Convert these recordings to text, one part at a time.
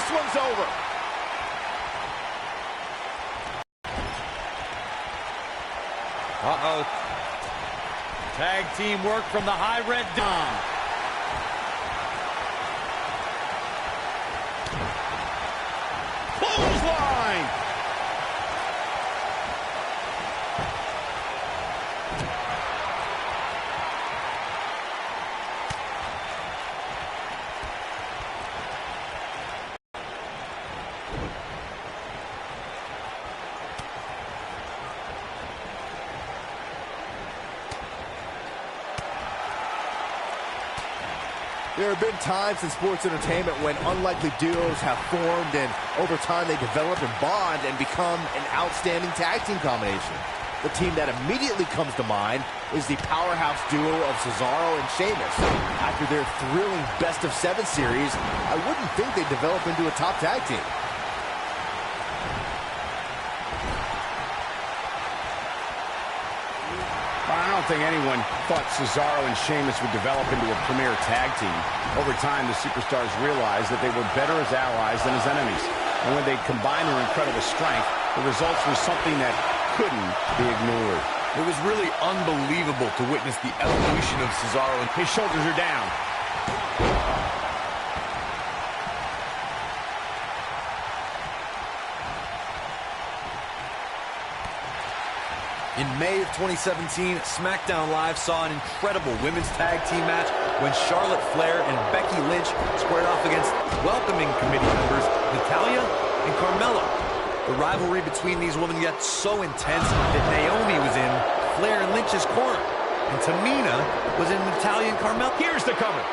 This one's over. Uh-oh. Tag team work from the high red dome. Clothesline. There have been times in sports entertainment when unlikely duos have formed, and over time they develop and bond and become an outstanding tag team combination. The team that immediately comes to mind is the powerhouse duo of Cesaro and Sheamus. After their thrilling best-of-7 series, I wouldn't think they'd develop into a top tag team. I don't think anyone thought Cesaro and Sheamus would develop into a premier tag team. Over time, the superstars realized that they were better as allies than as enemies. And when they combined their incredible strength, the results were something that couldn't be ignored. It was really unbelievable to witness the evolution of Cesaro. And his shoulders are down. In May of 2017, SmackDown Live saw an incredible women's tag team match when Charlotte Flair and Becky Lynch squared off against welcoming committee members Natalya and Carmella. The rivalry between these women got so intense that Naomi was in Flair and Lynch's corner, and Tamina was in Natalya and Carmella. Here's the cover.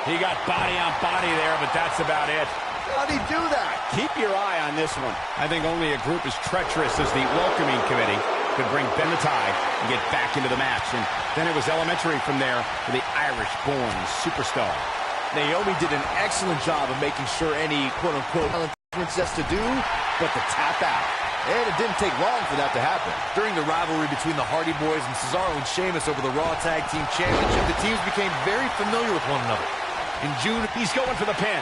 He got body on body there, but that's about it. How'd he do that? Keep your eye on this one. I think only a group as treacherous as the welcoming committee could bring Ben the Tide and get back into the match. And then it was elementary from there for the Irish-born superstar. Naomi did an excellent job of making sure any quote-unquote princess to do, but to tap out. And it didn't take long for that to happen. During the rivalry between the Hardy Boys and Cesaro and Sheamus over the Raw Tag Team Championship, the teams became very familiar with one another. In June, he's going for the pin.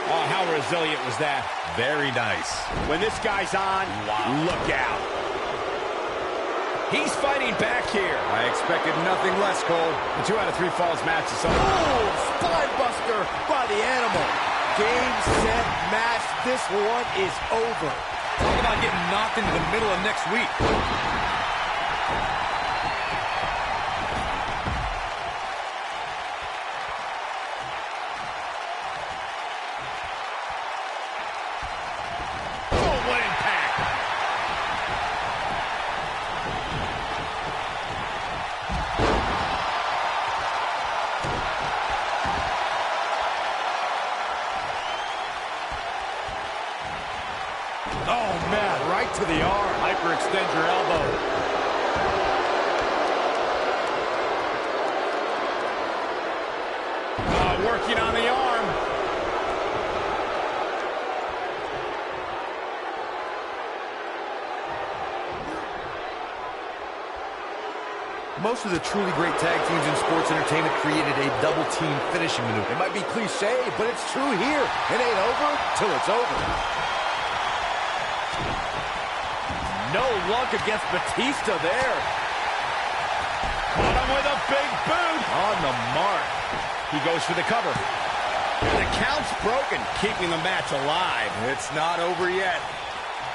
Oh, how resilient was that? Very nice. When this guy's on, wow, look out. He's fighting back here. I expected nothing less, Cole. The 2 out of 3 falls match is something. Oh, spine buster by the animal. Game, set, match. This one is over. Talk about getting knocked into the middle of next week. Oh, man, right to the arm. Hyperextend your elbow. Working on the arm. Most of the truly great tag teams in sports entertainment created a double-team finishing maneuver. It might be cliche, but it's true here. It ain't over till it's over. No luck against Batista there. Caught him with a big boot. On the mark. He goes for the cover. And the count's broken, keeping the match alive. It's not over yet.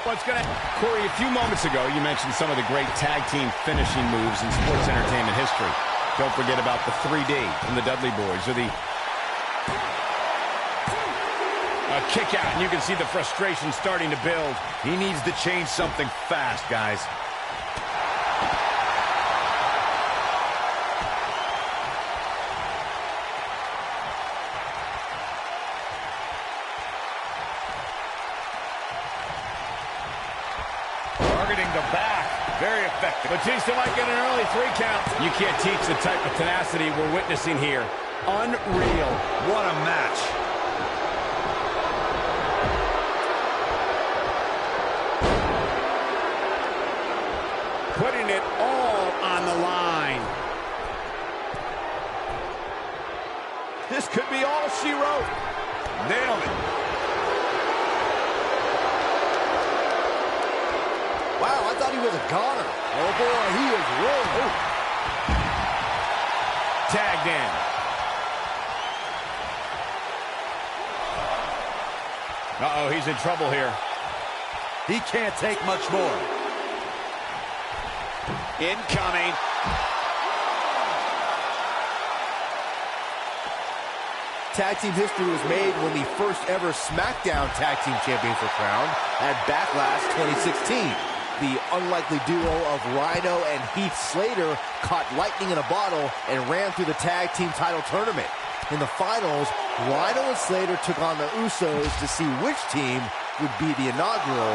Corey, a few moments ago, you mentioned some of the great tag team finishing moves in sports entertainment history. Don't forget about the 3D from the Dudley Boys, or the kick out, and you can see the frustration starting to build. He needs to change something fast, guys. Targeting the back. Very effective. Batista might get an early 3 count. You can't teach the type of tenacity we're witnessing here. Unreal. What a match. Putting it all on the line. This could be all she wrote. Nailed it. Wow, I thought he was a goner. Oh, boy, he is rolling. Tagged in. Uh-oh, he's in trouble here. He can't take much more. Incoming. Tag team history was made when the first ever SmackDown Tag Team Champions were crowned at Backlash 2016. The unlikely duo of Rhino and Heath Slater caught lightning in a bottle and ran through the tag team title tournament. In the finals, Rhino and Slater took on the Usos to see which team would be the inaugural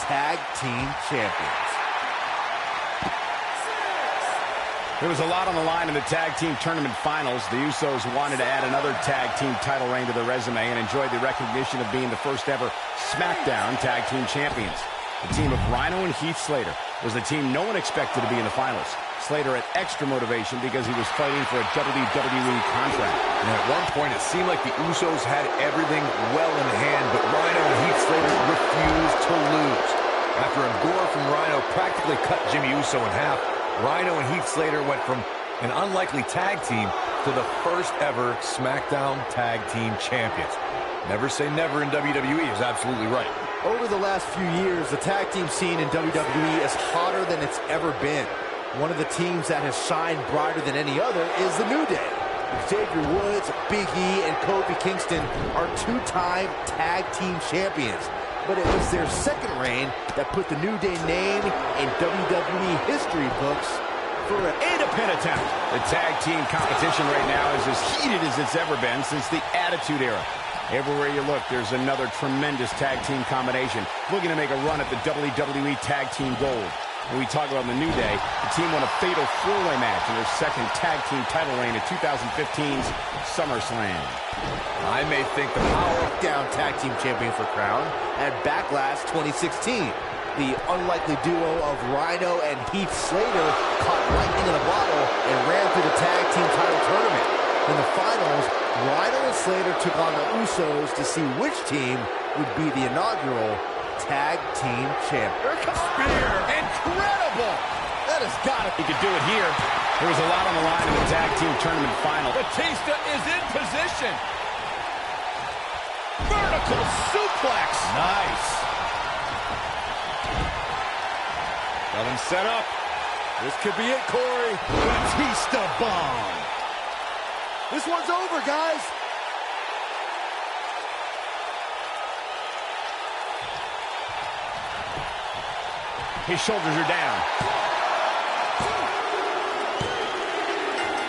Tag Team Champions. There was a lot on the line in the tag team tournament finals. The Usos wanted to add another tag team title reign to their resume and enjoyed the recognition of being the first ever SmackDown Tag Team Champions. The team of Rhino and Heath Slater was the team no one expected to be in the finals. Slater had extra motivation because he was fighting for a WWE contract. And at one point, it seemed like the Usos had everything well in hand, but Rhino and Heath Slater refused to lose. After a gore from Rhino practically cut Jimmy Uso in half, Rhino and Heath Slater went from an unlikely tag team to the first ever SmackDown Tag Team Champions. Never say never in WWE is absolutely right. Over the last few years, the tag team scene in WWE is hotter than it's ever been. One of the teams that has shined brighter than any other is the New Day. Xavier Woods, Big E, and Kofi Kingston are two-time tag team champions. But it was their second reign that put the New Day name in WWE history books for an Pin attempt. The tag team competition right now is as heated as it's ever been since the Attitude Era. Everywhere you look, there's another tremendous tag team combination looking to make a run at the WWE Tag Team Gold. When we talk about the New Day, the team won a fatal four-way match in their second tag team title reign at 2015's SummerSlam. I may think the power down tag team champions were crowned at Backlash 2016. The unlikely duo of Rhino and Heath Slater caught lightning in a bottle and ran through the tag team title tournament. In the finals, Rhino and Slater took on the Usos to see which team would be the inaugural Tag Team Champion. Here comes Spear. Incredible! That has got to be. He could do it here. There was a lot on the line in the tag team tournament final. Batista is in position. Vertical suplex. Nice. Got him set up. This could be it, Corey. Batista bomb. This one's over, guys. His shoulders are down.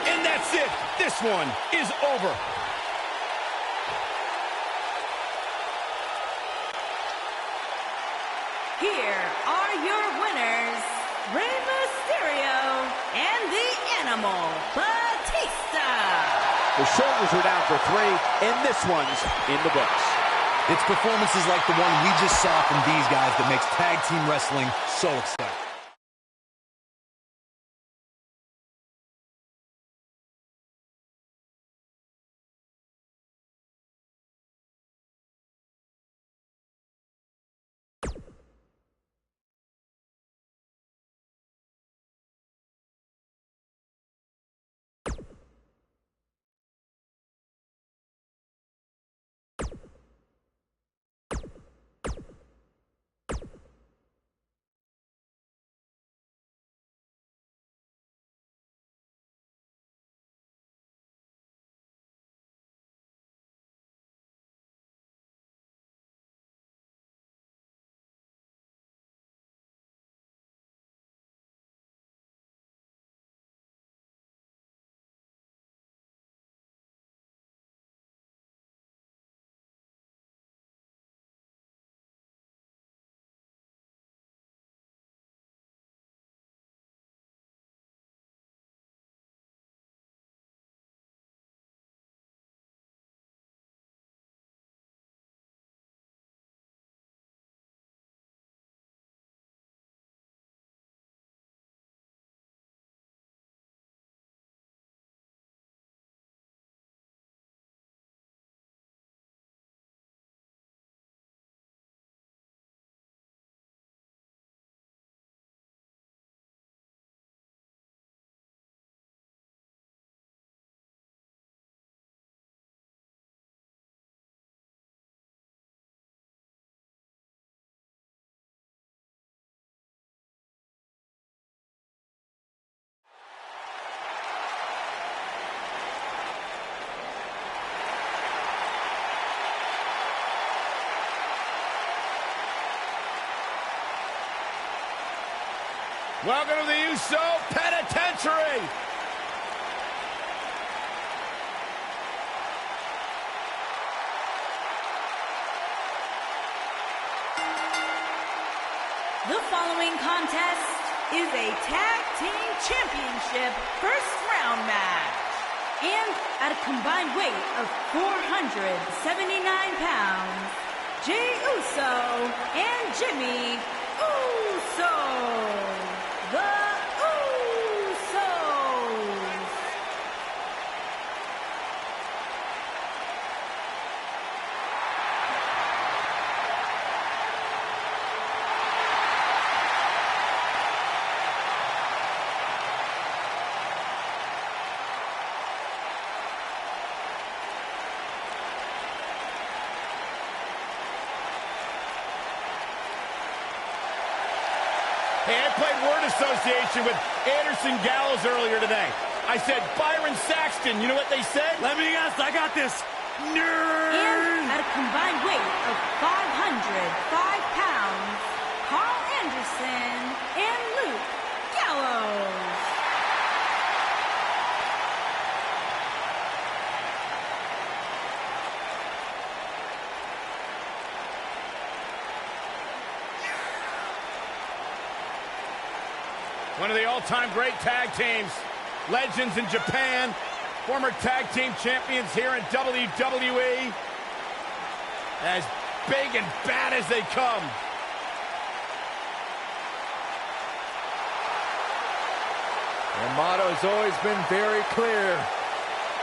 And that's it. This one is over. Here are your winners, Rey Mysterio and the Animal, Batista. The shoulders are down for 3, and this one's in the books. It's performances like the one we just saw from these guys that makes tag team wrestling so exciting. Welcome to the Uso Penitentiary. The following contest is a tag team championship first round match. And at a combined weight of 479 pounds, Jey Uso and Jimmy Uso. The Usos. Hey, I played word association with Anderson Gallows earlier today. I said Byron Saxton. You know what they said? Let me guess, I got this. Nerd! And at a combined weight of 505 pounds, Carl Anderson and Luke Gallows. One of the all-time great tag teams. Legends in Japan. Former tag team champions here in WWE. As big and bad as they come. Their motto has always been very clear.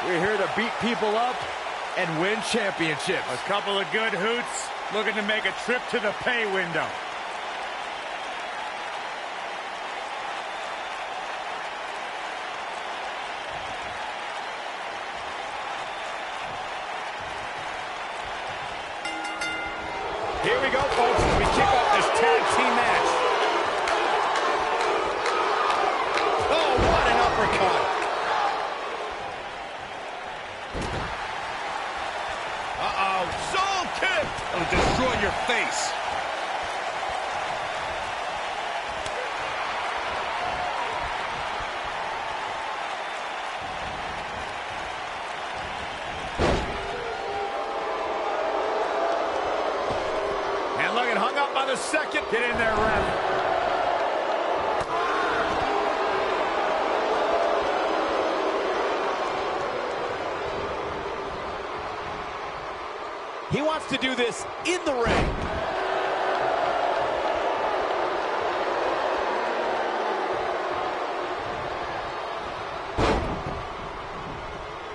We're here to beat people up and win championships. A couple of good hoots looking to make a trip to the pay window. Here we go, folks, as we kick off this tag team match. Oh, what an uppercut. Uh-oh, soul kick. It'll destroy your face. And look, it hung up on the second. Get in there, ref. He wants to do this in the ring.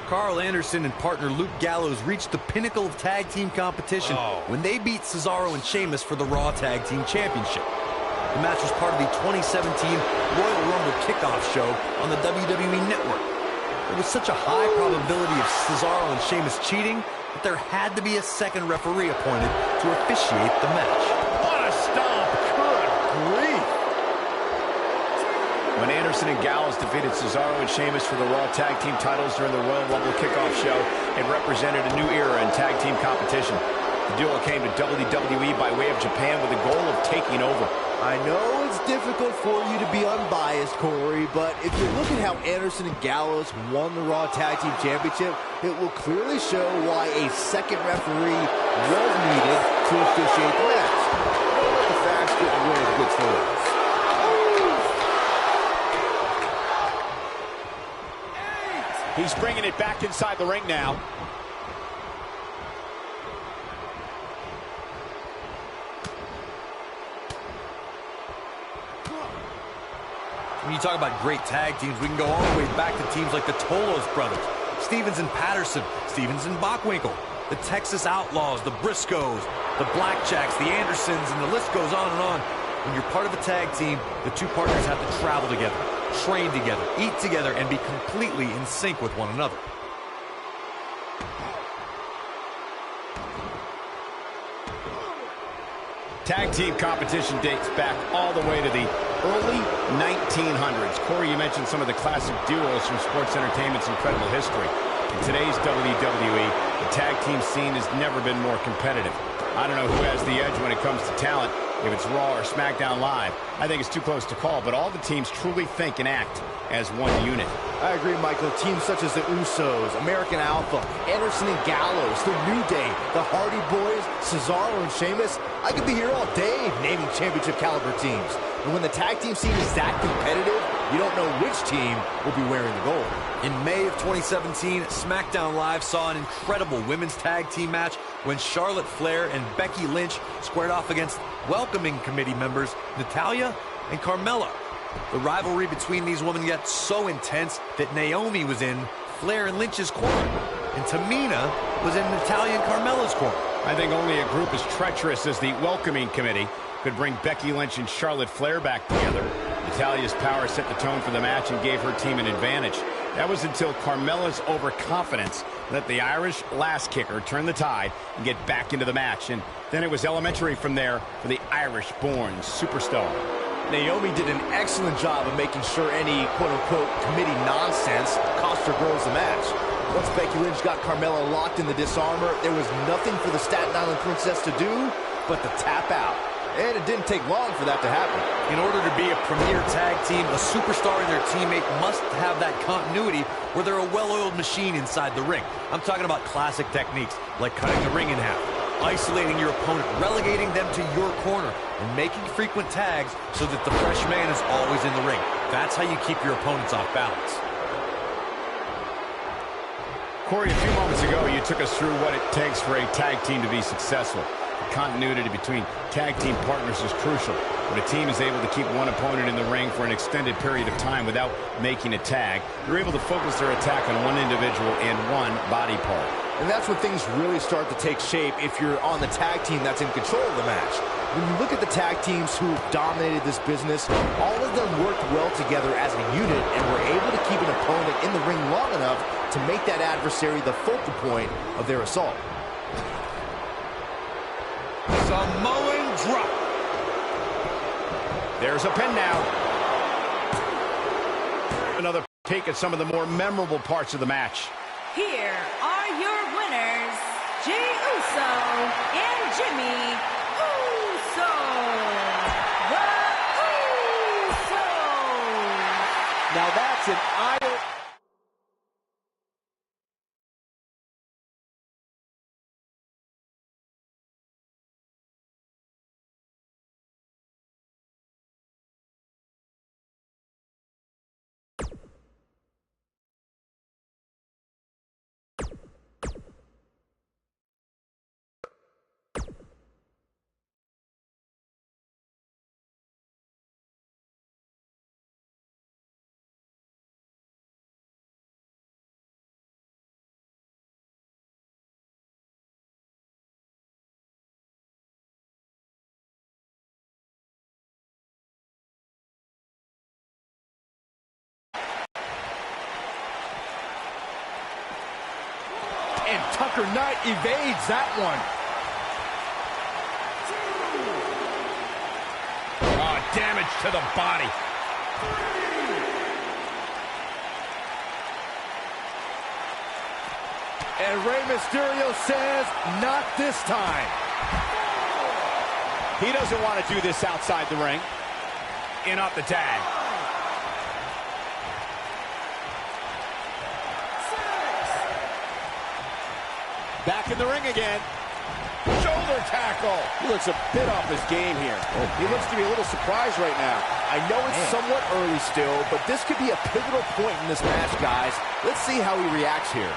Carl Anderson and partner Luke Gallows reached the pinnacle of tag team competition when they beat Cesaro and Sheamus for the Raw Tag Team Championship. The match was part of the 2017 Royal Rumble kickoff show on the WWE Network. There was such a high probability of Cesaro and Sheamus cheating that there had to be a second referee appointed to officiate the match. What a stomp. Good grief. When Anderson and Gallows defeated Cesaro and Sheamus for the Raw Tag Team titles during the Royal Rumble kickoff show, it represented a new era in tag team competition. The duo came to WWE by way of Japan with the goal of taking over. I know it's difficult for you to be unbiased, Corey, but if you look at how Anderson and Gallows won the Raw Tag Team Championship, it will clearly show why a second referee was needed to officiate the match. Don't let the facts get in the way of good stories. He's bringing it back inside the ring now. When you talk about great tag teams, we can go all the way back to teams like the Tolos brothers, Stevens and Patterson, Stevens and Bockwinkel, the Texas Outlaws, the Briscoes, the Blackjacks, the Andersons, and the list goes on and on. When you're part of a tag team, the two partners have to travel together, train together, eat together, and be completely in sync with one another. Tag team competition dates back all the way to the early 1900s. Corey, you mentioned some of the classic duos from sports entertainment's incredible history. In today's WWE, the tag team scene has never been more competitive. I don't know who has the edge when it comes to talent, If it's Raw or SmackDown Live, I think it's too close to call, but all the teams truly think and act as one unit. I agree, Michael. Teams such as the Usos, American Alpha, Anderson and Gallows, the New Day, the Hardy Boys, Cesaro and Sheamus. I could be here all day naming championship caliber teams. And when the tag team scene is that competitive, you don't know which team will be wearing the gold. In May of 2017, SmackDown Live saw an incredible women's tag team match when Charlotte Flair and Becky Lynch squared off against welcoming committee members Natalya and Carmella. The rivalry between these women got so intense that Naomi was in Flair and Lynch's corner, and Tamina was in Natalya and Carmella's corner. I think only a group as treacherous as the welcoming committee could bring Becky Lynch and Charlotte Flair back together. Natalya's power set the tone for the match and gave her team an advantage. That was until Carmella's overconfidence let the Irish lass kicker turn the tide and get back into the match. And then it was elementary from there for the Irish-born superstar. Naomi did an excellent job of making sure any quote-unquote committee nonsense cost her girls the match. Once Becky Lynch got Carmella locked in the disarmor, there was nothing for the Staten Island Princess to do but to tap out. And it didn't take long for that to happen. In order to be a premier tag team, a superstar and their teammate must have that continuity where they're a well-oiled machine inside the ring. I'm talking about classic techniques like cutting the ring in half, isolating your opponent, relegating them to your corner, and making frequent tags so that the fresh man is always in the ring. That's how you keep your opponents off balance. Corey, a few moments ago, you took us through what it takes for a tag team to be successful. Continuity between tag team partners is crucial. When a team is able to keep one opponent in the ring for an extended period of time without making a tag, they're able to focus their attack on one individual and one body part. And that's when things really start to take shape if you're on the tag team that's in control of the match. When you look at the tag teams who dominated this business, all of them worked well together as a unit and were able to keep an opponent in the ring long enough to make that adversary the focal point of their assault. Samoan drop. There's a pin now. Another take at some of the more memorable parts of the match. Here are your winners, Jey Uso and Jimmy Uso. The Usos. Now that's an eye. And Tucker Knight evades that one. Oh, damage to the body. And Rey Mysterio says, not this time. He doesn't want to do this outside the ring. In off the tag. Back in the ring again. Shoulder tackle. He looks a bit off his game here. He looks to be a little surprised right now. I know it's somewhat early still, but this could be a pivotal point in this match, guys. Let's see how he reacts here.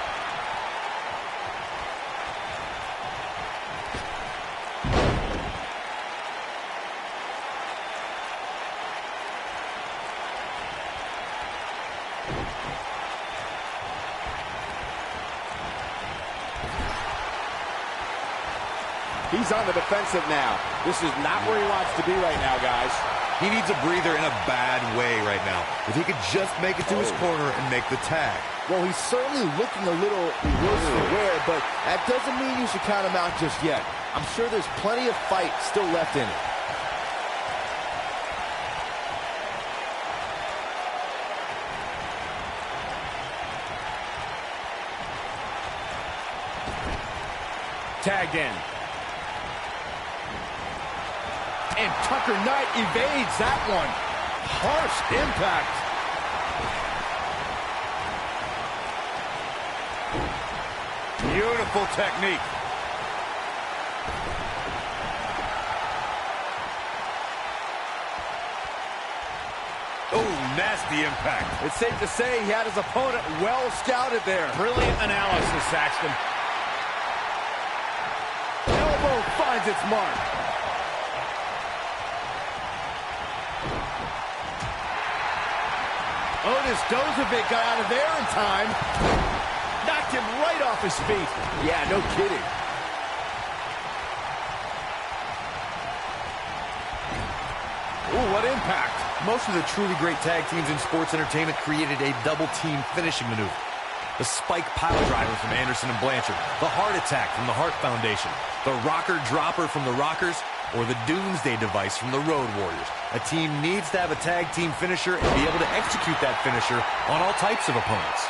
He's on the defensive now. This is not where he wants to be right now, guys. He needs a breather in a bad way right now. If he could just make it to his corner and make the tag. Well, he's certainly looking a little worse for wear, but that doesn't mean you should count him out just yet. I'm sure there's plenty of fight still left in it. Tagged in. And Tucker Knight evades that one. Harsh impact. Beautiful technique. Oh, nasty impact. It's safe to say he had his opponent well scouted there. Brilliant analysis, Saxton. Elbow finds its mark. WWF got out of there in time. Knocked him right off his feet. Yeah, no kidding. Ooh, what impact. Most of the truly great tag teams in sports entertainment created a double-team finishing maneuver. The spike pile driver from Anderson and Blanchard, the heart attack from the Hart Foundation, the rocker dropper from the Rockers, or the Doomsday device from the Road Warriors. A team needs to have a tag team finisher and be able to execute that finisher on all types of opponents.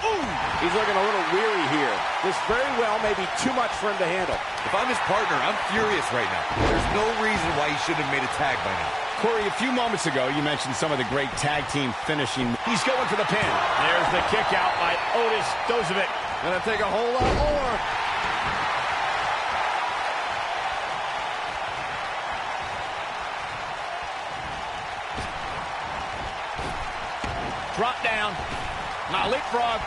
Ooh, he's looking a little weary here. This very well may be too much for him to handle. If I'm his partner, I'm furious right now. There's no reason why he shouldn't have made a tag by now. Corey, a few moments ago, you mentioned some of the great tag team finishing. He's going for the pin. There's the kick out by WWF. Gonna take a whole lot more. Drop down. Now leapfrog.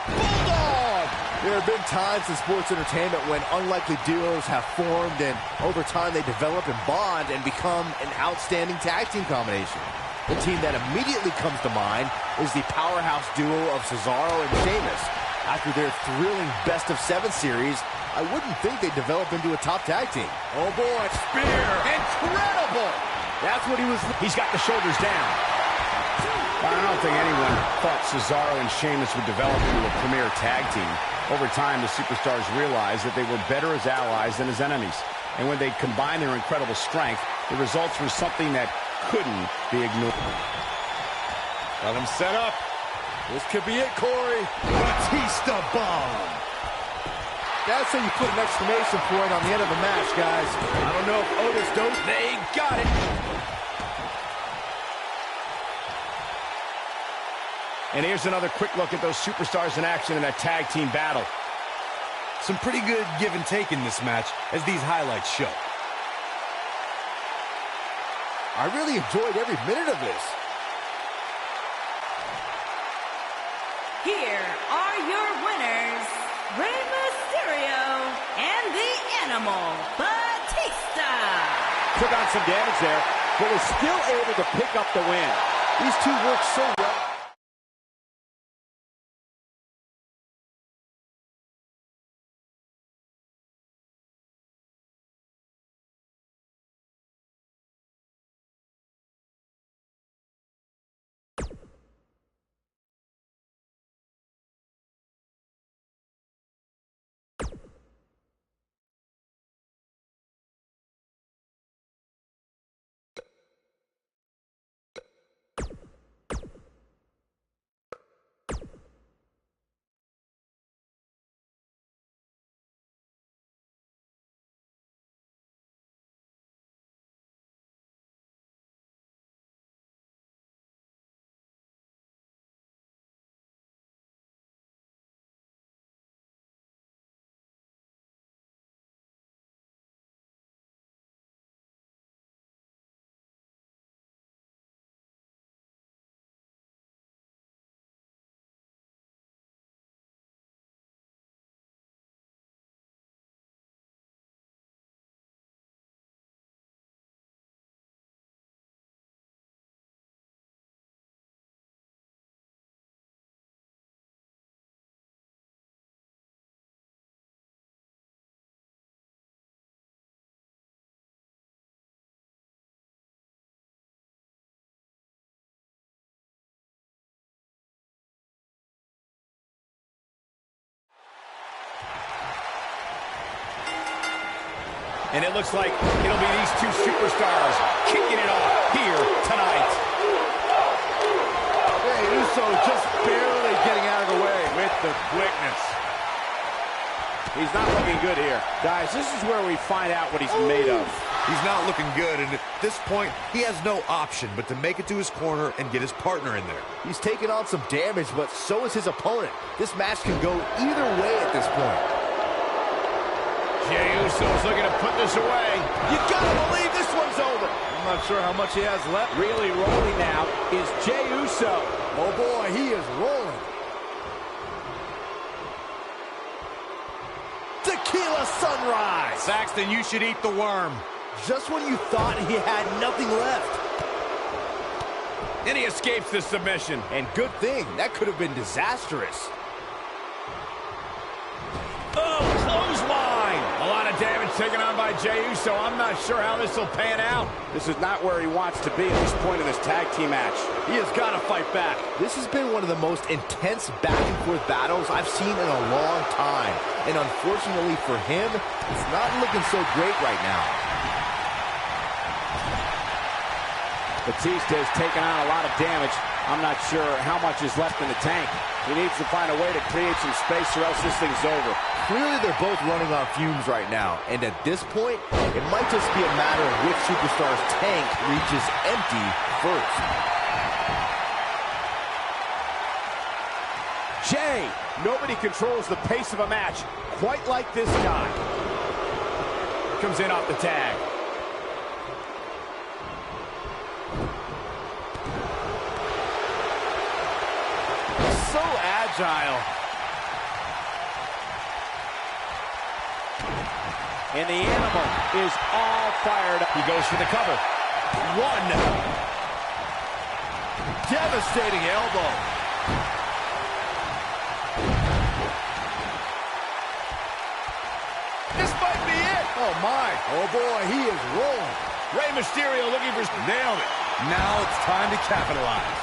Bulldog! There have been times in sports entertainment when unlikely duos have formed, and over time they develop and bond and become an outstanding tag team combination. The team that immediately comes to mind is the powerhouse duo of Cesaro and Sheamus. After their thrilling best-of-7 series, I wouldn't think they'd develop into a top tag team. Oh boy, spear. Incredible. That's what he was. He's got the shoulders down. I don't think anyone thought Cesaro and Sheamus would develop into a premier tag team. Over time, the superstars realized that they were better as allies than as enemies. And when they combined their incredible strength, the results were something that couldn't be ignored. Got him set up. This could be it, Corey. Batista bomb. That's how you put an exclamation point on the end of a match, guys. I don't know if Otis don't. They got it. And here's another quick look at those superstars in action in that tag team battle. Some pretty good give and take in this match, as these highlights show. I really enjoyed every minute of this. Here are your winners, Rey Mysterio and the Animal, Batista. Took on some damage there, but was still able to pick up the win. These two work so well. And it looks like it'll be these two superstars kicking it off here tonight. Hey, Uso just barely getting out of the way with the with quickness. He's not looking good here. Guys, this is where we find out what he's made of. He's not looking good, and at this point, he has no option but to make it to his corner and get his partner in there. He's taken on some damage, but so is his opponent. This match can go either way at this point. Jey Uso's looking to put this away. You gotta believe this one's over. I'm not sure how much he has left. Really rolling now is Jey Uso. Oh boy, he is rolling. Tequila sunrise. Saxton, you should eat the worm. Just when you thought he had nothing left. And he escapes the submission. And good thing, that could have been disastrous. Oh, clothesline. A lot of damage taken on by Jey Uso. I'm not sure how this will pan out. This is not where he wants to be at this point in this tag team match. He has got to fight back. This has been one of the most intense back-and-forth battles I've seen in a long time. And unfortunately for him, it's not looking so great right now. Batista has taken on a lot of damage. I'm not sure how much is left in the tank. He needs to find a way to create some space or else this thing's over. Clearly, they're both running on fumes right now. And at this point, it might just be a matter of which superstar's tank reaches empty first. Jey, nobody controls the pace of a match quite like this guy. Comes in off the tag. So agile. And the animal is all fired up. He goes for the cover. One. Devastating elbow. This might be it. Oh, my. Oh, boy, he is rolling. Rey Mysterio looking for... Nailed it. Now it's time to capitalize.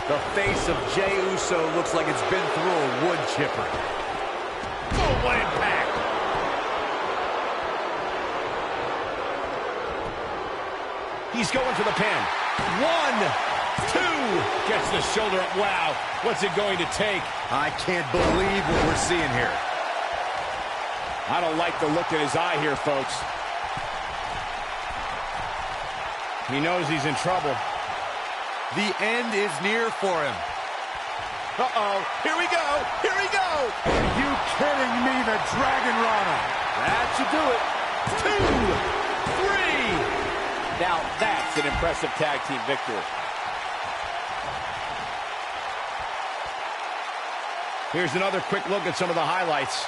The face of Jey Uso looks like it's been through a wood chipper. Oh, what impact. He's going for the pin. 1, 2. Gets the shoulder up. Wow. What's it going to take? I can't believe what we're seeing here. I don't like the look in his eye here, folks. He knows he's in trouble. The end is near for him. Uh-oh. Here we go. Here we go. Are you kidding me, the Dragon Rana? That should do it. 2, 3. Now that's an impressive tag team victory. Here's another quick look at some of the highlights.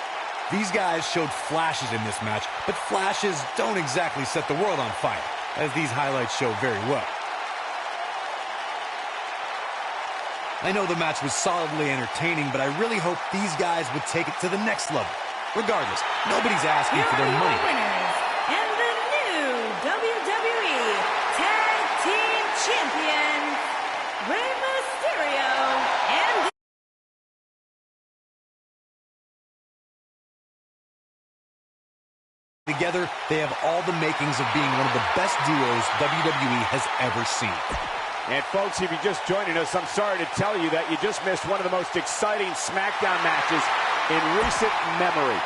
These guys showed flashes in this match, but flashes don't exactly set the world on fire, as these highlights show very well. I know the match was solidly entertaining, but I really hope these guys would take it to the next level. Regardless, nobody's asking for their money. Winners and the new WWE Tag Team Champions, Rey Mysterio and... Together, they have all the makings of being one of the best duos WWE has ever seen. And folks, if you're just joining us, I'm sorry to tell you that you just missed one of the most exciting SmackDown matches in recent memory.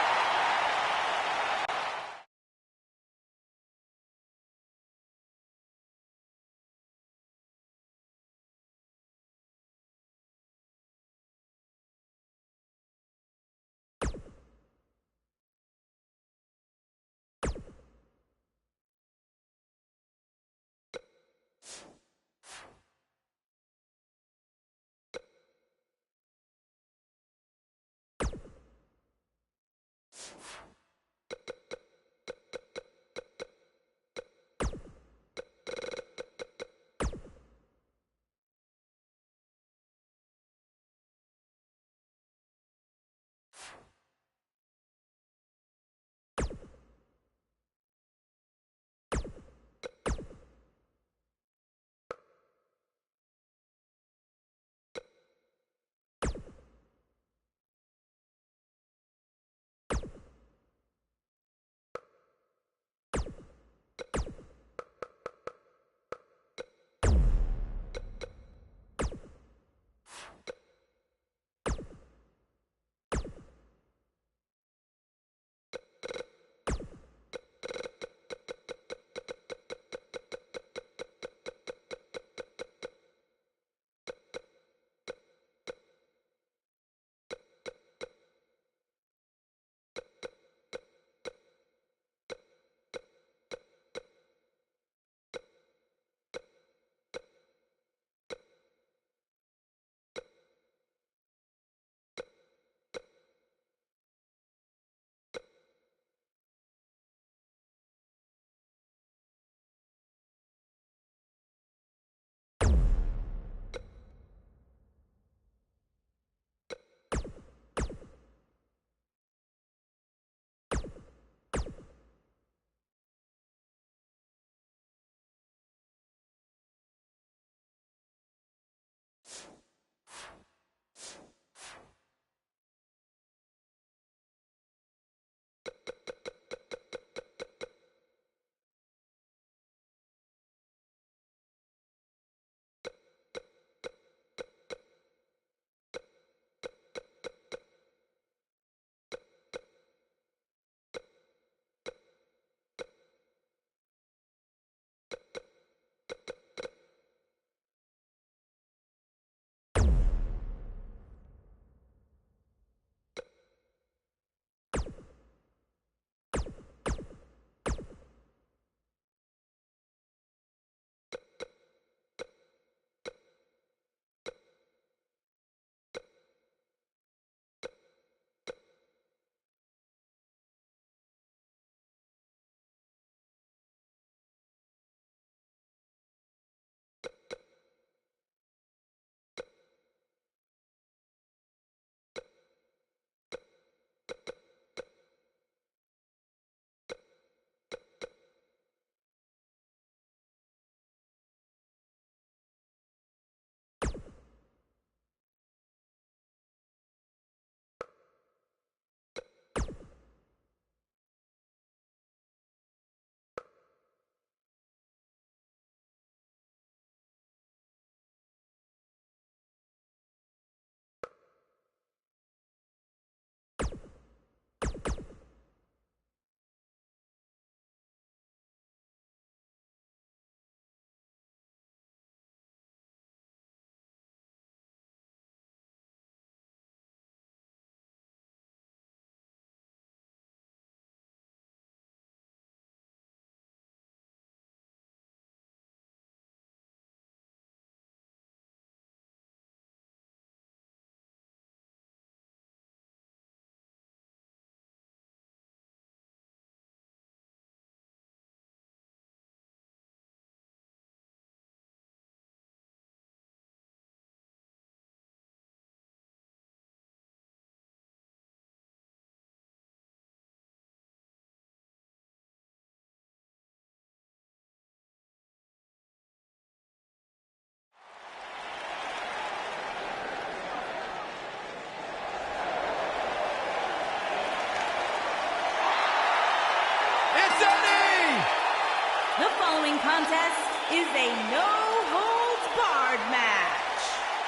contest is a no-holds-barred match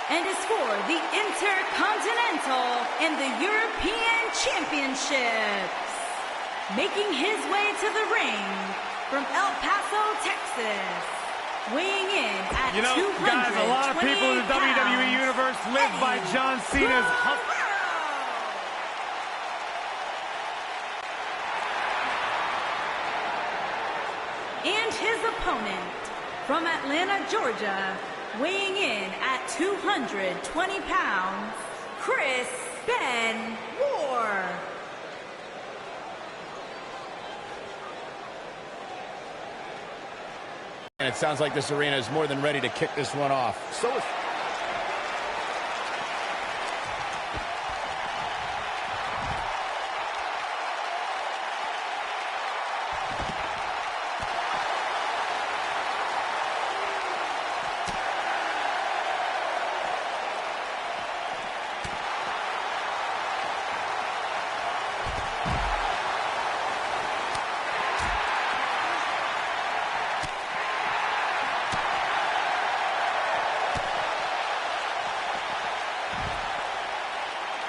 and is for the Intercontinental and the European Championships. Making his way to the ring from El Paso, Texas, weighing in at 228 guys, a lot of people in the WWE Universe live by John Cena's and his opponent from Atlanta, Georgia, weighing in at 220 pounds, Chris Benoit. And it sounds like this arena is more than ready to kick this one off. So is...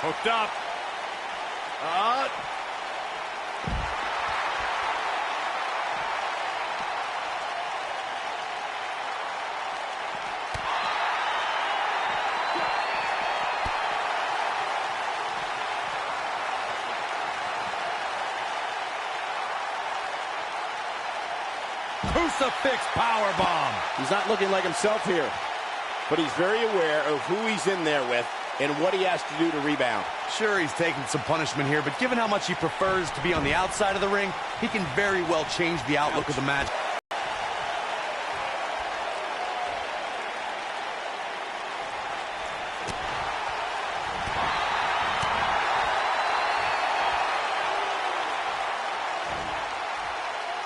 hooked up. Crucifix powerbomb. He's not looking like himself here, but he's very aware of who he's in there with and what he has to do to rebound. Sure, he's taking some punishment here, but given how much he prefers to be on the outside of the ring, he can very well change the outlook of the match.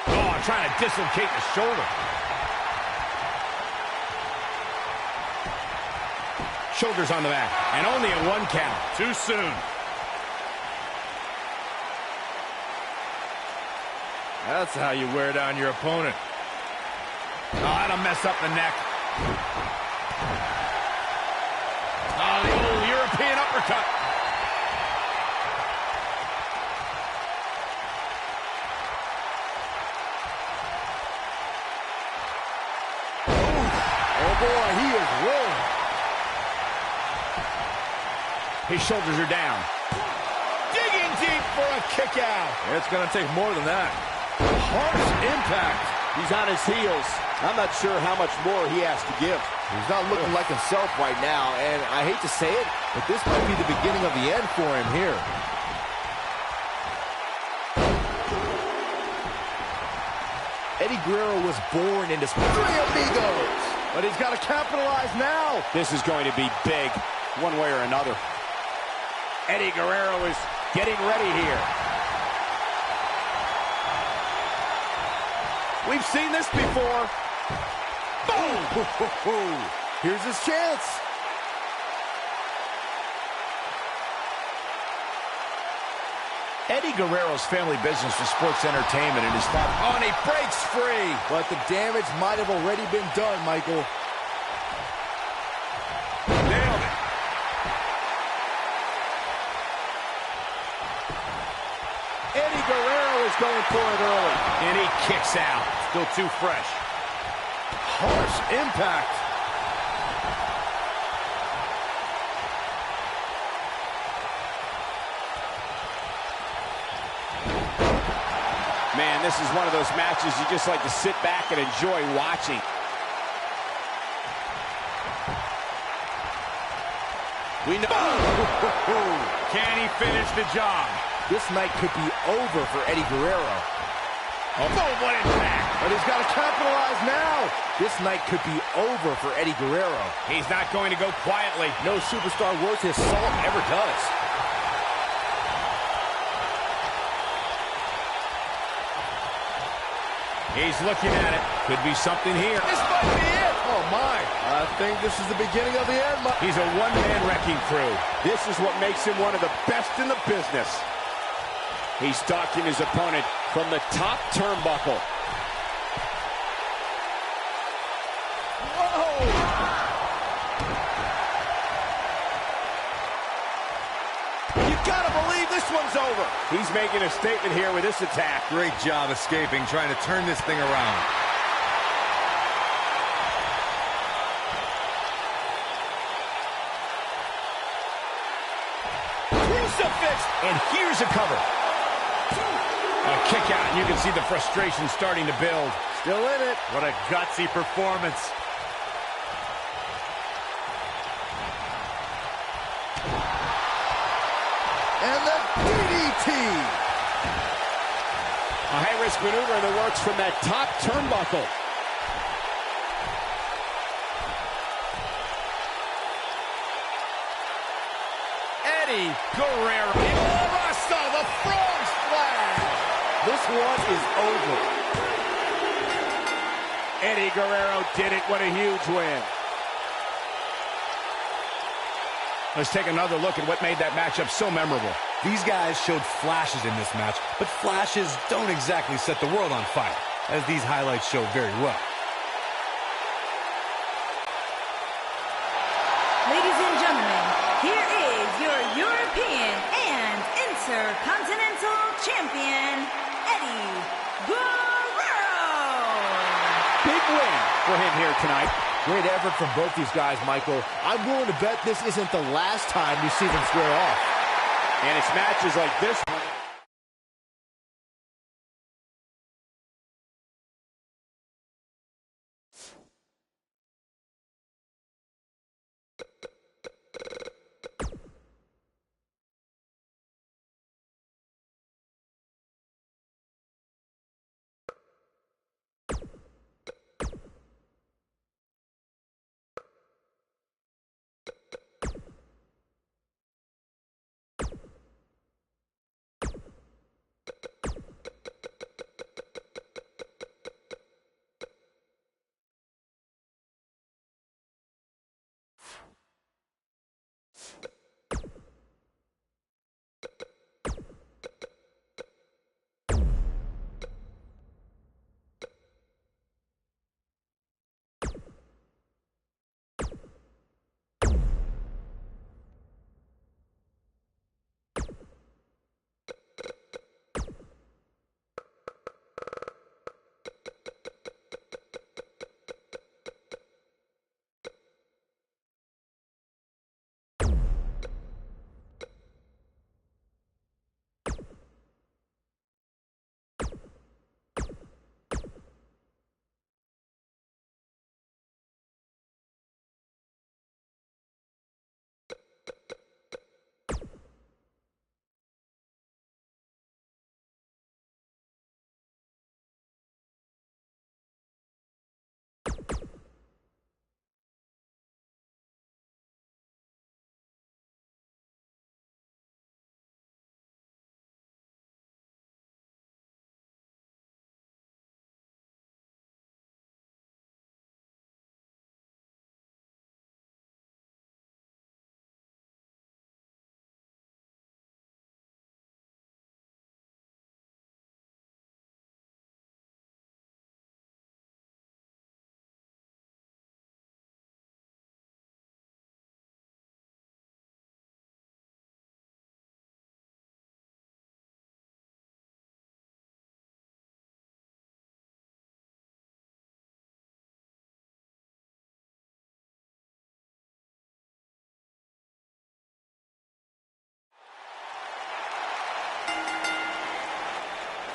Oh, trying to dislocate the shoulder. Shoulders on the mat, and only a 1 count. Too soon. That's how you wear down your opponent. Oh, that'll mess up the neck. Oh, the old European uppercut. Oh, boy, he is rolling. His shoulders are down. Digging deep for a kick out. It's going to take more than that. Harsh impact. He's on his heels. I'm not sure how much more he has to give. He's not looking like himself right now, and I hate to say it, but this might be the beginning of the end for him here. Eddie Guerrero was born into Three Amigos, but he's got to capitalize now. This is going to be big, one way or another. Eddie Guerrero is getting ready here. We've seen this before. Boom! Here's his chance. Eddie Guerrero's family business was sports entertainment, and his father... Oh, and he breaks free. But the damage might have already been done, Michael. Nailed it. Eddie Guerrero is going for it early. And he kicks out. Still too fresh. Harsh impact. Man, this is one of those matches you just like to sit back and enjoy watching. We know. Can he finish the job? This night could be over for Eddie Guerrero. Oh, what impact. But he's got to capitalize now. This night could be over for Eddie Guerrero. He's not going to go quietly. No superstar worth his salt ever does. He's looking at it. Could be something here. This might be it. Oh, my. I think this is the beginning of the end. He's a one-man wrecking crew. This is what makes him one of the best in the business. He's stalking his opponent from the top turnbuckle. one's over. He's making a statement here with this attack. Great job escaping, trying to turn this thing around. Crucifix, and here's a cover. A kick out, and you can see the frustration starting to build. Still in it. What a gutsy performance. And the DDT. A high-risk maneuver in the works from that top turnbuckle. Eddie Guerrero. Rasta, the frog splash. This one is over. Eddie Guerrero did it. What a huge win. Let's take another look at what made that matchup so memorable. These guys showed flashes in this match, but flashes don't exactly set the world on fire, as these highlights show very well. Ladies and gentlemen, here is your European and Intercontinental Champion, Eddie Guerrero. Big win for him here tonight. Great effort from both these guys, Michael. I'm willing to bet this isn't the last time you see them square off. And it's matches like this one.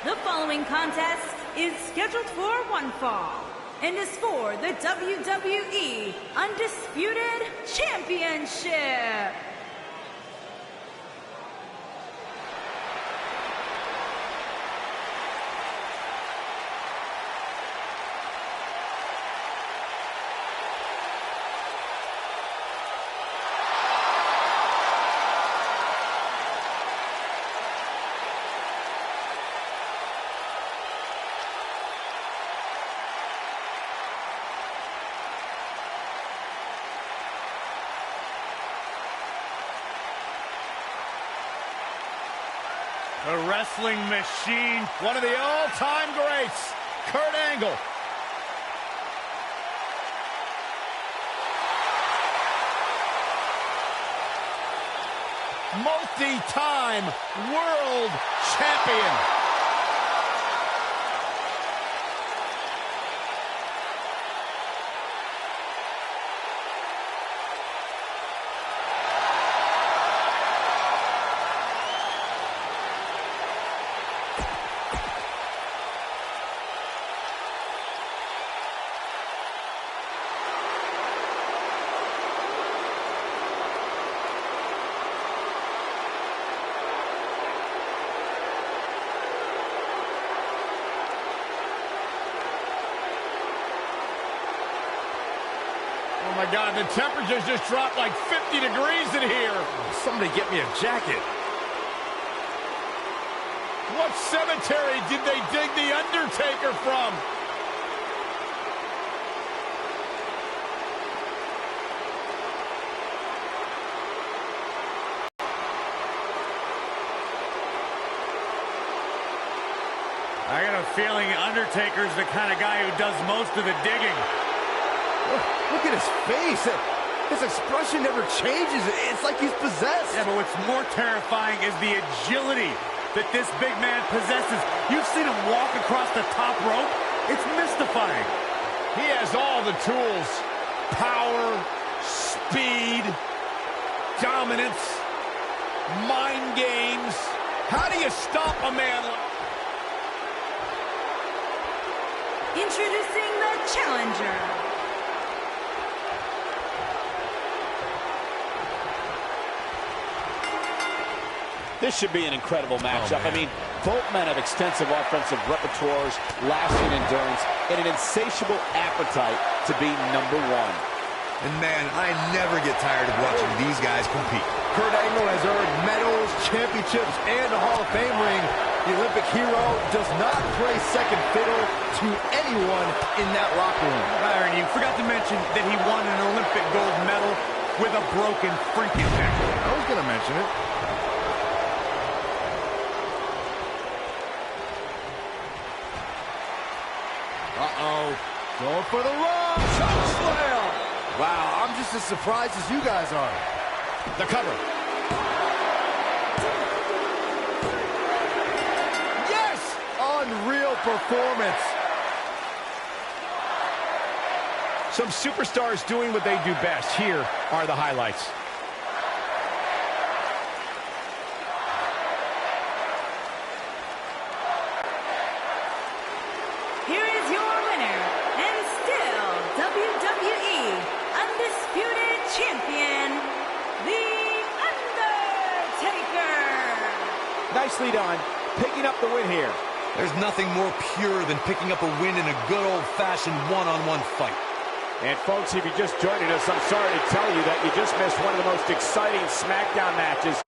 The following contest is scheduled for one fall and is for the WWE Undisputed Championship. The wrestling machine. One of the all-time greats, Kurt Angle. multi-time world champion. Oh my God, the temperature's just dropped like 50 degrees in here. Somebody get me a jacket. What cemetery did they dig the Undertaker from? I got a feeling Undertaker's the kind of guy who does most of the digging. Look at his face. His expression never changes. It's like he's possessed. Yeah, but what's more terrifying is the agility that this big man possesses. You've seen him walk across the top rope. It's mystifying. He has all the tools. Power, speed, dominance, mind games. How do you stop a man like... Introducing the challenger. This should be an incredible matchup. I mean, both men have extensive offensive repertoires, lasting endurance, and an insatiable appetite to be number one. And man, I never get tired of watching these guys compete. Kurt Angle has earned medals, championships, and a Hall of Fame ring. The Olympic hero does not play second fiddle to anyone in that locker room. Byron, you forgot to mention that he won an Olympic gold medal with a broken freaking neck. I was going to mention it. Uh-oh. Going for the run. Choke slam. Wow, I'm just as surprised as you guys are. The cover. Yes! Unreal performance. Some superstars doing what they do best. Here are the highlights. Here is your winner, and still WWE Undisputed Champion, The Undertaker. Nicely done, picking up the win here. There's nothing more pure than picking up a win in a good old-fashioned one-on-one fight. And folks, if you're just joining us, I'm sorry to tell you that you just missed one of the most exciting SmackDown matches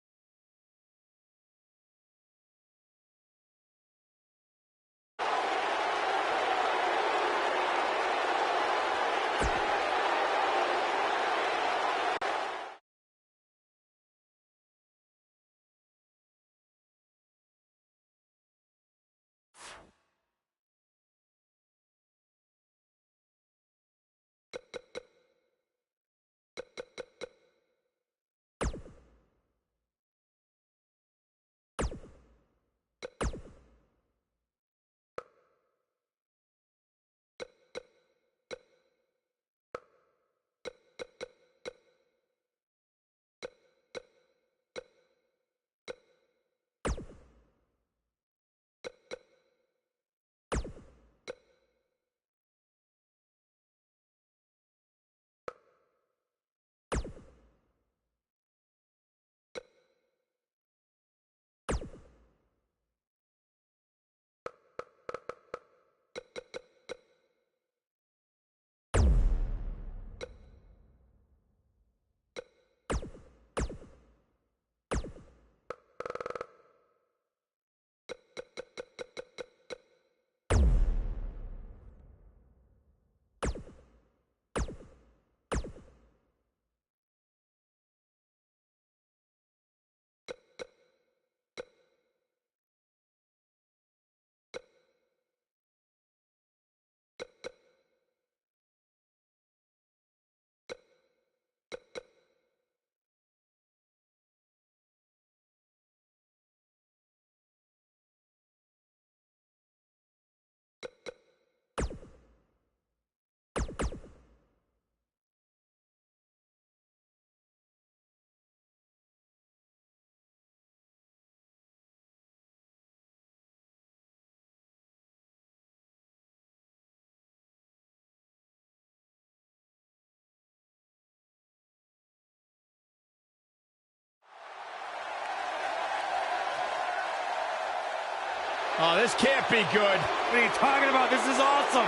Oh, this can't be good. What are you talking about? This is awesome.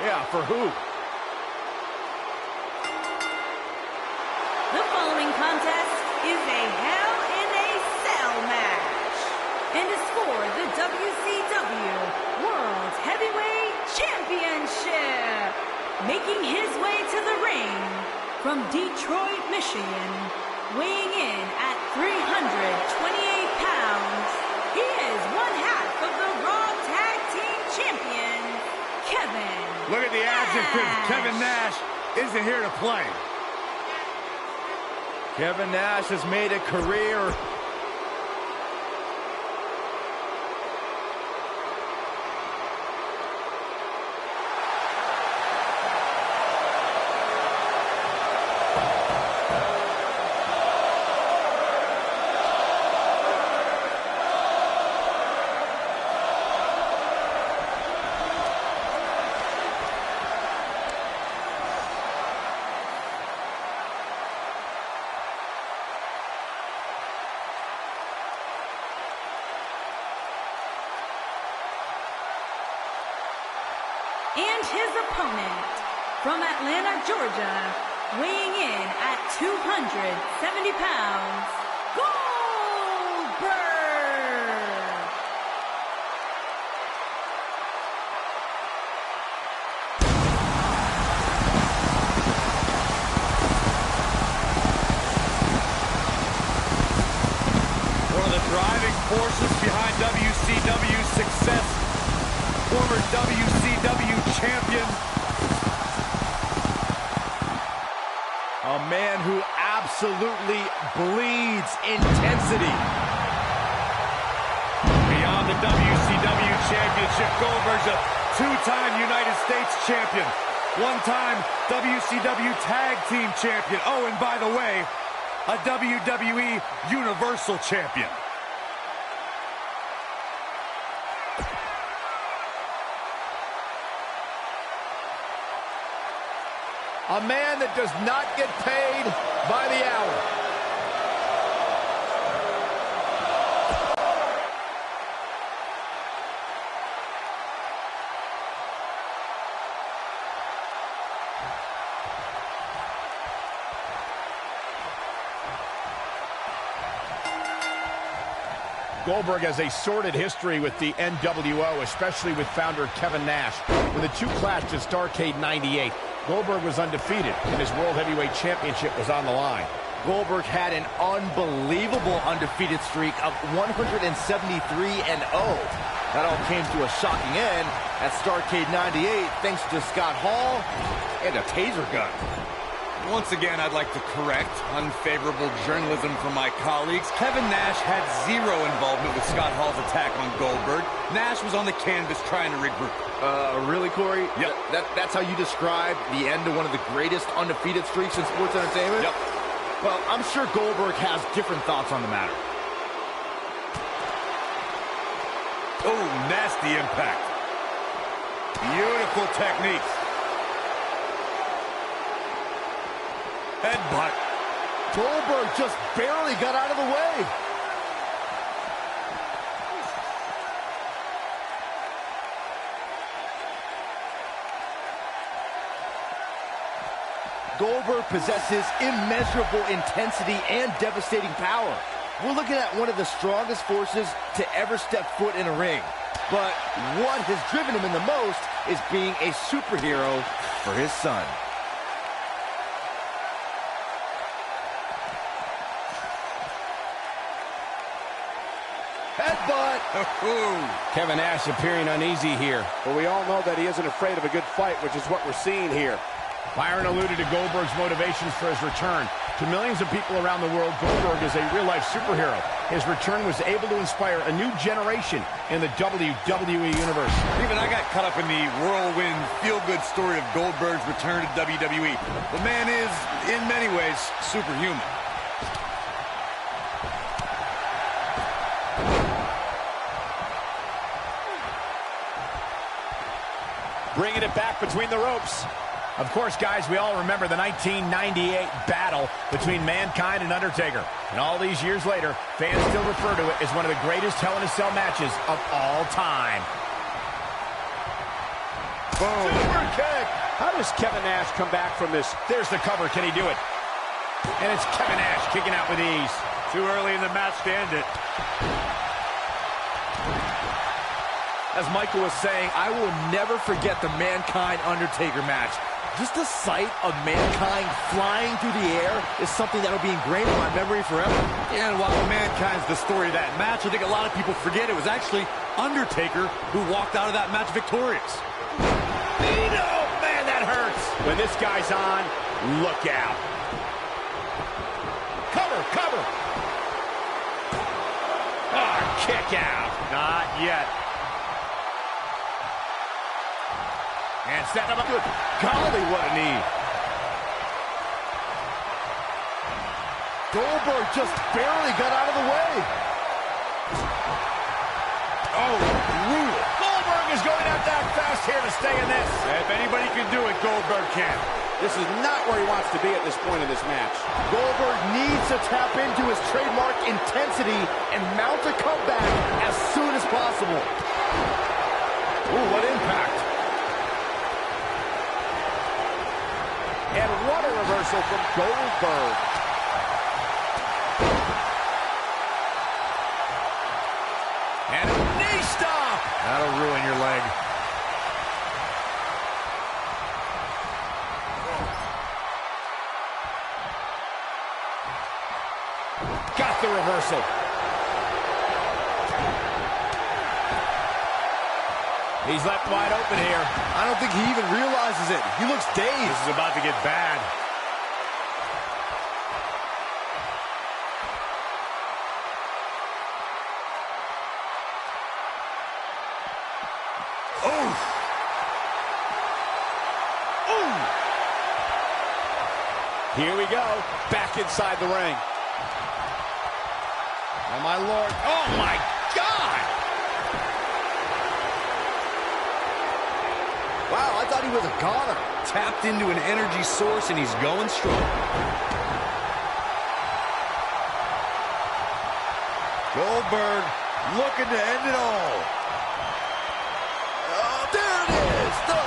Yeah, for who? The following contest is a Hell in a Cell match and is for the WCW World Heavyweight Championship. Making his way to the ring from Detroit, Michigan, weighing in at 328 pounds, he is one half of the Raw Tag Team Champions, Kevin Look at the adjective. Kevin Nash isn't here to play. Kevin Nash has made a career. And his opponent from Atlanta, Georgia, weighing in at 270 pounds, Goldberg. One of the driving forces behind WCW's success. Former WCW champion. A man who absolutely bleeds intensity. Beyond the WCW championship, Goldberg's a two-time United States champion. One-time WCW Tag Team champion. Oh, and by the way, a WWE Universal champion. A man that does not get paid by the hour. Goldberg has a sordid history with the NWO, especially with founder Kevin Nash. When the two clashed at Starrcade '98, Goldberg was undefeated, and his World Heavyweight Championship was on the line. Goldberg had an unbelievable undefeated streak of 173-0. That all came to a shocking end at Starrcade '98 thanks to Scott Hall and a taser gun. Once again, I'd like to correct unfavorable journalism from my colleagues. Kevin Nash had zero involvement with Scott Hall's attack on Goldberg. Nash was on the canvas trying to regroup. Really, Corey? Yep. That's how you describe the end of one of the greatest undefeated streaks in sports entertainment? Yep. Well, I'm sure Goldberg has different thoughts on the matter. Oh, nasty impact. Beautiful technique. Headbutt. Goldberg just barely got out of the way. Goldberg possesses immeasurable intensity and devastating power. We're looking at one of the strongest forces to ever step foot in a ring. But what has driven him in the most is being a superhero for his son. Headbutt! Kevin Nash appearing uneasy here. But we all know that he isn't afraid of a good fight, which is what we're seeing here. Byron alluded to Goldberg's motivations for his return. To millions of people around the world, Goldberg is a real-life superhero. His return was able to inspire a new generation in the WWE Universe. Even I got caught up in the whirlwind, feel-good story of Goldberg's return to WWE. The man is, in many ways, superhuman. Bringing it back between the ropes. Of course, guys, we all remember the 1998 battle between Mankind and Undertaker. And all these years later, fans still refer to it as one of the greatest Hell in a Cell matches of all time. Boom. Super kick. How does Kevin Nash come back from this? There's the cover. Can he do it? And it's Kevin Nash kicking out with ease. Too early in the match to end it. As Michael was saying, I will never forget the Mankind-Undertaker match. Just the sight of Mankind flying through the air is something that will be ingrained in my memory forever. Yeah, and while Mankind's the story of that match, I think a lot of people forget it was actually Undertaker who walked out of that match victorious. Man, that hurts. When this guy's on, look out. Cover. Kick out. Not yet. And setting up a good. Golly, what a knee. Goldberg just barely got out of the way. Oh, brutal. Goldberg is going out that fast here to stay in this. If anybody can do it, Goldberg can. This is not where he wants to be at this point in this match. Goldberg needs to tap into his trademark intensity and mount a comeback as soon as possible. Ooh, what impact. And what a reversal from Goldberg. And a knee stop. That'll ruin your leg. Got the reversal. He's left wide open here. I don't think he even realizes it. He looks dazed. This is about to get bad. Here we go. Back inside the ring. Oh, my Lord. Oh, my God. Wow, I thought he was a goner. Tapped into an energy source, and he's going strong. Goldberg looking to end it all. Oh, there it is. The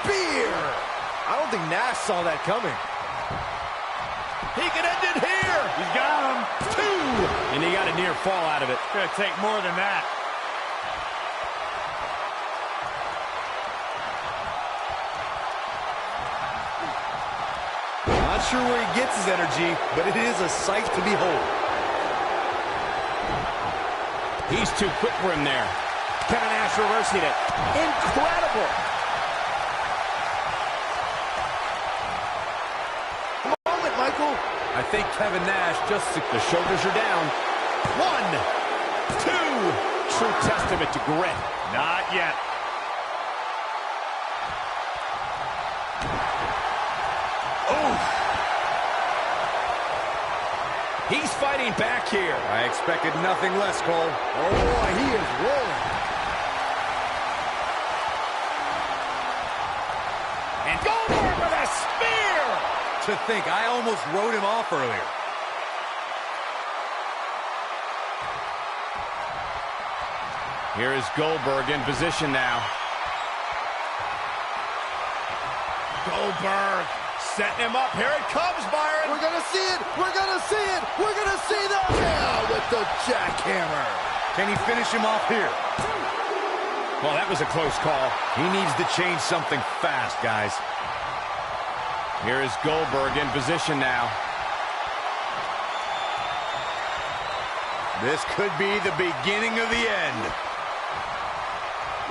spear. I don't think Nash saw that coming. He can end it here. He's got him. 2. And he got a near fall out of it. It's going to take more than that. Not sure where he gets his energy, but it is a sight to behold. He's too quick for him there. Kevin Nash reversing it. Incredible. Moment, Michael. I think Kevin Nash just... The shoulders are down. 1, 2. True testament to grit. Not yet. He's fighting back here. I expected nothing less, Cole. Oh, boy, he is rolling. And Goldberg with a spear. To think, I almost wrote him off earlier. Here is Goldberg in position now. Goldberg setting him up. Here it comes, Byron. We're going to see it. We're going to see it. We're going to see that. Yeah, with the jackhammer. Can he finish him off here? Well, that was a close call. He needs to change something fast, guys. Here is Goldberg in position now. This could be the beginning of the end.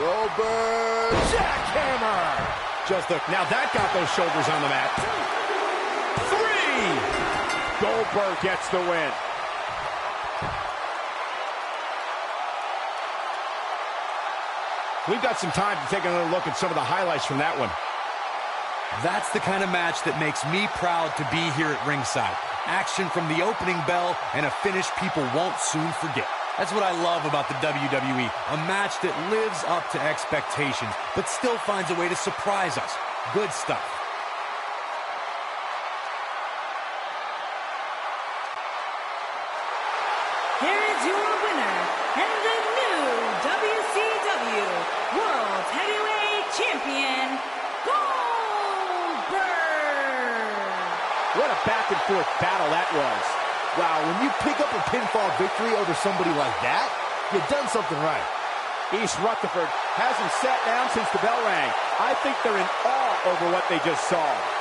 Goldberg jackhammer. Now that got those shoulders on the mat. 3. Goldberg gets the win. We've got some time to take another look at some of the highlights from that one. That's the kind of match that makes me proud to be here at ringside. Action from the opening bell and a finish people won't soon forget. That's what I love about the WWE, a match that lives up to expectations, but still finds a way to surprise us. Good stuff. back-and-forth battle that was. Wow, when you pick up a pinfall victory over somebody like that, you've done something right. East Rutherford hasn't sat down since the bell rang. I think they're in awe over what they just saw.